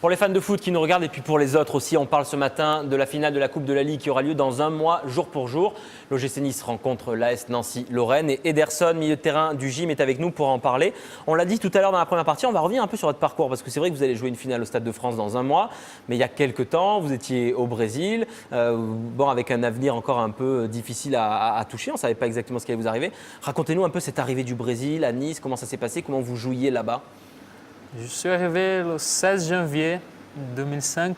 Pour les fans de foot qui nous regardent et puis pour les autres aussi, on parle ce matin de la finale de la Coupe de la Ligue qui aura lieu dans un mois, jour pour jour. L'OGC Nice rencontre l'AS Nancy-Lorraine et Ederson, milieu de terrain du gym, est avec nous pour en parler. On l'a dit tout à l'heure dans la première partie, on va revenir un peu sur votre parcours parce que c'est vrai que vous allez jouer une finale au Stade de France dans un mois, mais il y a quelques temps, vous étiez au Brésil, avec un avenir encore un peu difficile à toucher, on ne savait pas exactement ce qui allait vous arriver. Racontez-nous un peu cette arrivée du Brésil à Nice, comment ça s'est passé, comment vous jouiez là-bas? Je suis arrivé le 16 janvier 2005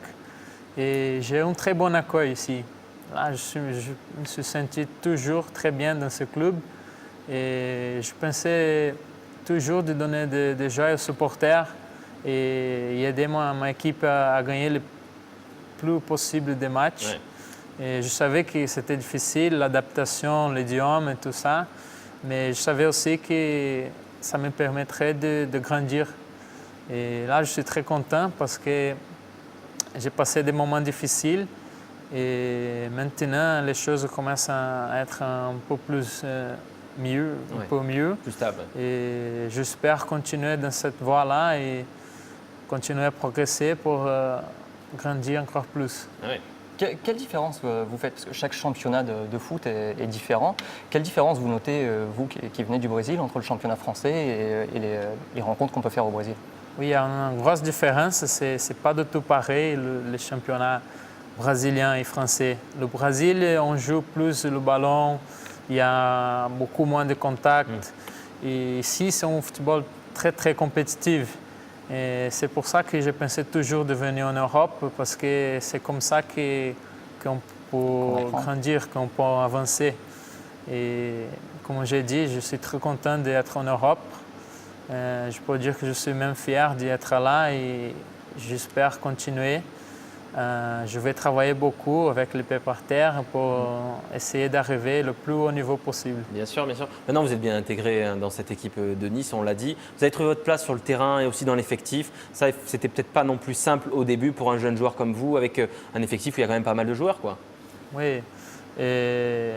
et j'ai un très bon accueil ici. Là, je me suis senti toujours très bien dans ce club et je pensais toujours de donner des joies aux supporters et aider ma équipe à gagner le plus possible des matchs. Ouais. Et je savais que c'était difficile, l'adaptation, l'idiome et tout ça, mais je savais aussi que ça me permettrait de grandir. Et là, je suis très content parce que j'ai passé des moments difficiles et maintenant, les choses commencent à être un peu plus mieux, un peu mieux. Plus stable. Et j'espère continuer dans cette voie-là et continuer à progresser pour grandir encore plus. Ouais. Quelle différence vous faites? Parce que chaque championnat de foot est différent. Quelle différence vous notez, vous qui venez du Brésil, entre le championnat français et les rencontres qu'on peut faire au Brésil? Oui, il y a une grosse différence. Ce n'est pas du tout pareil, les championnats brésilien et français. Le Brésil, on joue plus le ballon, il y a beaucoup moins de contact. Et ici, c'est un football très, très compétitif. Et c'est pour ça que je pensais toujours de venir en Europe, parce que c'est comme ça qu'on peut grandir, qu'on peut avancer. Et comme j'ai dit, je suis très content d'être en Europe. Je peux dire que je suis même fier d'être là et j'espère continuer. Je vais travailler beaucoup avec les pieds par terre pour essayer d'arriver le plus haut niveau possible. Bien sûr, bien sûr. Maintenant, vous êtes bien intégré dans cette équipe de Nice, on l'a dit. Vous avez trouvé votre place sur le terrain et aussi dans l'effectif. Ça, c'était peut-être pas non plus simple au début pour un jeune joueur comme vous, avec un effectif où il y a quand même pas mal de joueurs, quoi. Oui. Et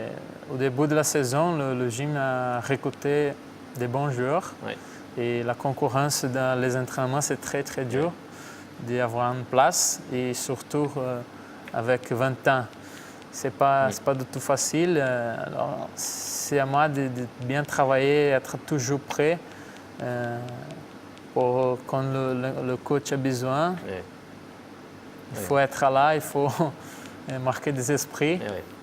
au début de la saison, le gym a recruté des bons joueurs. Ouais. Et la concurrence dans les entraînements, c'est très, très dur d'avoir une place et surtout avec 20 ans. Ce n'est pas du tout facile. Alors, c'est à moi de bien travailler, être toujours prêt pour quand le coach a besoin. Il faut être là, il faut marquer des esprits.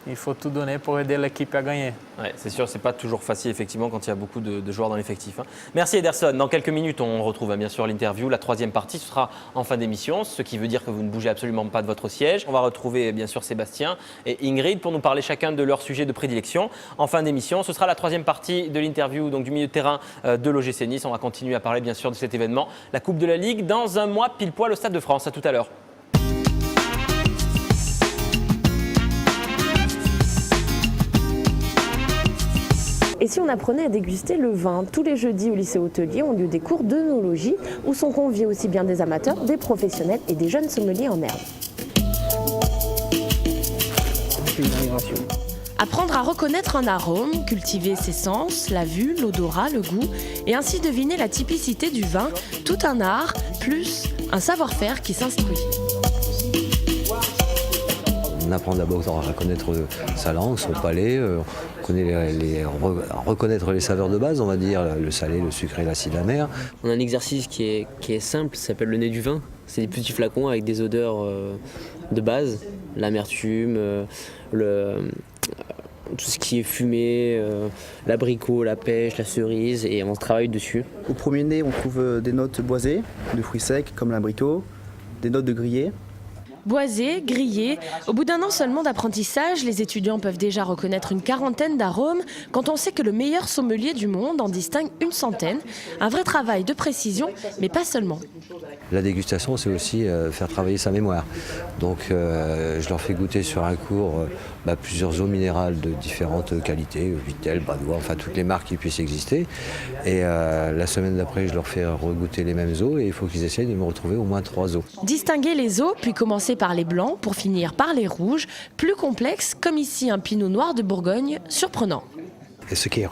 Il faut tout donner pour aider l'équipe à gagner. Ouais, c'est sûr, c'est pas toujours facile effectivement quand il y a beaucoup de joueurs dans l'effectif. Merci Ederson. Dans quelques minutes, on retrouve bien sûr l'interview. La troisième partie, ce sera en fin d'émission, ce qui veut dire que vous ne bougez absolument pas de votre siège. On va retrouver bien sûr Sébastien et Ingrid pour nous parler chacun de leur sujet de prédilection. En fin d'émission, ce sera la troisième partie de l'interview du milieu de terrain de l'OGC Nice. On va continuer à parler bien sûr de cet événement, la Coupe de la Ligue, dans un mois pile poil au Stade de France. À tout à l'heure. Et si on apprenait à déguster le vin? Tous les jeudis au lycée hôtelier ont lieu des cours d'œnologie où sont conviés aussi bien des amateurs, des professionnels et des jeunes sommeliers en herbe. Apprendre à reconnaître un arôme, cultiver ses sens, la vue, l'odorat, le goût et ainsi deviner la typicité du vin, tout un art, plus un savoir-faire qui s'instruit. On apprend d'abord à reconnaître sa langue, son palais, reconnaître les saveurs de base, on va dire, le salé, le sucré, l'acide amer. On a un exercice qui est simple, ça s'appelle le nez du vin. C'est des petits flacons avec des odeurs de base, l'amertume, tout ce qui est fumé, l'abricot, la pêche, la cerise, et on travaille dessus. Au premier nez, on trouve des notes boisées, de fruits secs comme l'abricot, des notes de grillé. Boisé, grillé, au bout d'un an seulement d'apprentissage, les étudiants peuvent déjà reconnaître une quarantaine d'arômes quand on sait que le meilleur sommelier du monde en distingue une centaine. Un vrai travail de précision, mais pas seulement. La dégustation, c'est aussi faire travailler sa mémoire. Donc je leur fais goûter sur un cours plusieurs eaux minérales de différentes qualités, Vittel, Badois, enfin toutes les marques qui puissent exister. Et la semaine d'après, je leur fais regoûter les mêmes eaux et il faut qu'ils essayent de me retrouver au moins 3 eaux. Distinguer les eaux, puis commencer par les blancs pour finir par les rouges, plus complexes, comme ici un pinot noir de Bourgogne surprenant. Et ce qui est